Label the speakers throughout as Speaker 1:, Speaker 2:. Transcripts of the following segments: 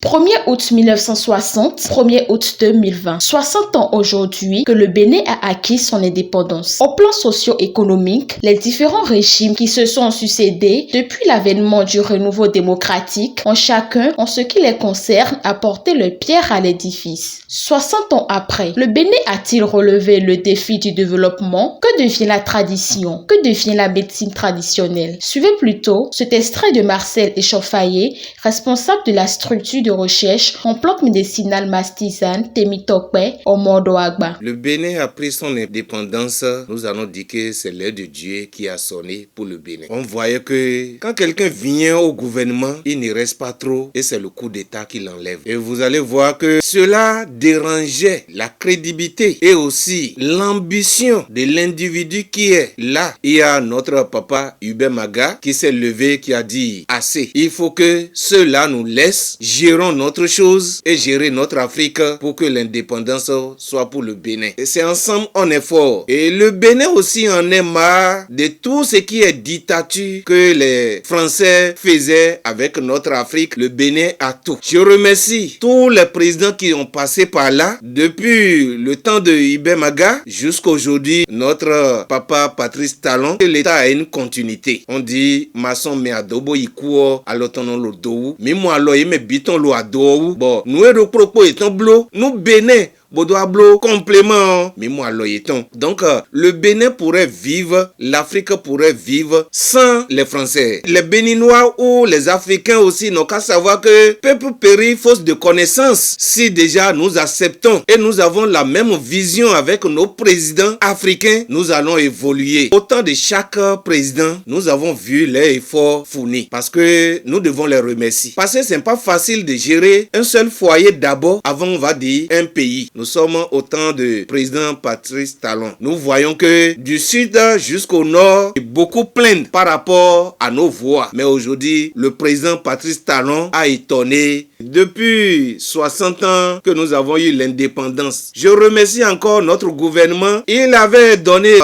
Speaker 1: 1er août 1960, 1er août 2020. 60 ans aujourd'hui que le Bénin a acquis son indépendance. Au plan socio-économique, les différents régimes qui se sont succédés depuis l'avènement du renouveau démocratique ont chacun, en ce qui les concerne, apporté leur pierre à l'édifice. 60 ans après, le Bénin a-t-il relevé le défi du développement? Que devient la tradition? Que devient la médecine traditionnelle? Suivez plutôt cet extrait de Marcel Échauffaillé, responsable de la structure de recherche en plantes médicinales mastisane Temitokpe au Mordoagba.
Speaker 2: Le Bénin a pris son indépendance. Nous allons dire que c'est l'heure de Dieu qui a sonné pour le Bénin. On voyait que quand quelqu'un vient au gouvernement, il ne reste pas trop et c'est le coup d'État qui l'enlève. Et vous allez voir que cela dérangeait la crédibilité et aussi l'ambition de l'individu qui est là. Il y a notre papa Hubert Maga qui s'est levé, qui a dit assez. Il faut que ceux-là nous laissent gérer notre chose et gérer notre Afrique pour que l'indépendance soit pour le Bénin. Et c'est ensemble on est fort. Et le Bénin aussi en est marre de tout ce qui est dictature que les Français faisaient avec notre Afrique. Le Bénin a tout. Je remercie tous les présidents qui ont passé par là depuis le temps de Hubert Maga jusqu'à aujourd'hui. Notre papa Patrice Talon, l'État a une continuité. On dit maçon me adobo ikuo alotono lo dou. Mi mo alo me biton lo adou. Bon, nous propos étant blo, nous Bénin Bodoablo, complément, mais moi loyeton. Donc, le Bénin pourrait vivre, l'Afrique pourrait vivre sans les Français. Les Béninois ou les Africains aussi n'ont qu'à savoir que peuple périt faute de connaissances. Si déjà nous acceptons et nous avons la même vision avec nos présidents africains, nous allons évoluer. Au temps de chaque président, nous avons vu les efforts fournis parce que nous devons les remercier. Parce que c'est pas facile de gérer un seul foyer d'abord avant, on va dire, un pays. Nous sommes au temps de président Patrice Talon. Nous voyons que du sud jusqu'au nord, beaucoup plaignent par rapport à nos voix. Mais aujourd'hui, le président Patrice Talon a étonné. Depuis 60 ans que nous avons eu l'indépendance. Je remercie encore notre gouvernement. Il avait donné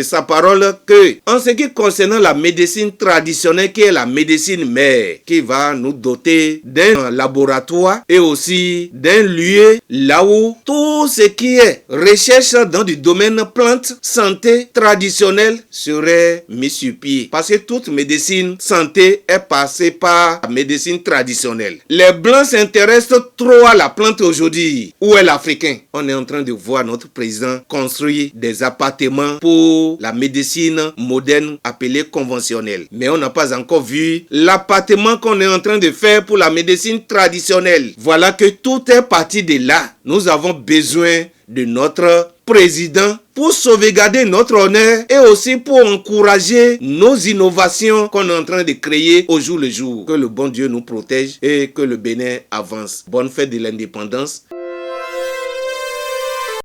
Speaker 2: sa parole que, en ce qui concerne la médecine traditionnelle, qui est la médecine mère, qui va nous doter d'un laboratoire et aussi d'un lieu là où tout ce qui est recherche dans du domaine plantes, santé traditionnelle serait mis sur pied. Parce que toute médecine santé est passée par la médecine traditionnelle. Les Blancs s'intéressent trop à la plante aujourd'hui. Où est l'Africain? On est en train de voir notre président construire des appartements pour la médecine moderne appelée conventionnelle. Mais on n'a pas encore vu l'appartement qu'on est en train de faire pour la médecine traditionnelle. Voilà que tout est parti de là. Nous avons besoin de notre président pour sauvegarder notre honneur et aussi pour encourager nos innovations qu'on est en train de créer au jour le jour. Que le bon Dieu nous protège et que le Bénin avance. Bonne fête de l'indépendance.